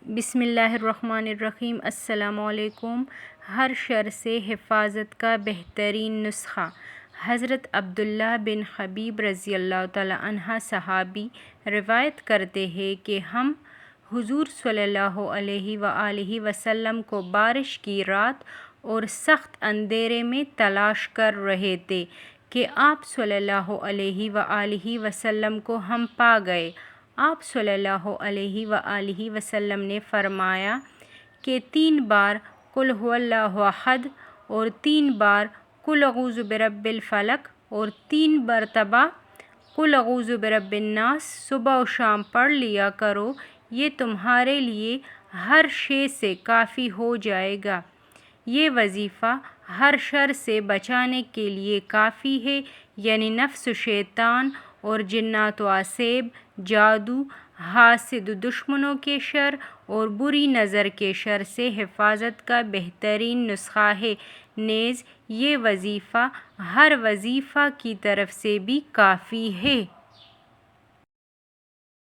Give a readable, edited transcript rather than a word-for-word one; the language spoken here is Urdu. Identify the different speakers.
Speaker 1: بسم اللہ الرحمن الرحیم۔ السلام علیکم۔ ہر شر سے حفاظت کا بہترین نسخہ۔ حضرت عبداللہ بن حبیب رضی اللہ تعالیٰ عنہ صحابی روایت کرتے ہیں کہ ہم حضور صلی اللہ علیہ وآلہ وسلم کو بارش کی رات اور سخت اندھیرے میں تلاش کر رہے تھے کہ آپ صلی اللہ علیہ وآلہ وسلم کو ہم پا گئے۔ آپ صلی اللہ علیہ وآلہ وسلم نے فرمایا کہ 3 بار قل هو اللہ احد اور 3 بار قل اعوذ برب الفلق اور 3 مرتبہ قل اعوذ برب الناس صبح و شام پڑھ لیا کرو، یہ تمہارے لیے ہر شے سے کافی ہو جائے گا۔ یہ وظیفہ ہر شر سے بچانے کے لیے کافی ہے، یعنی نفس و شیطان اور جنات و عصیب، جادو، حاسد و دشمنوں کے شر اور بری نظر کے شر سے حفاظت کا بہترین نسخہ ہے۔ نیز یہ وظیفہ ہر وظیفہ کی طرف سے بھی کافی ہے۔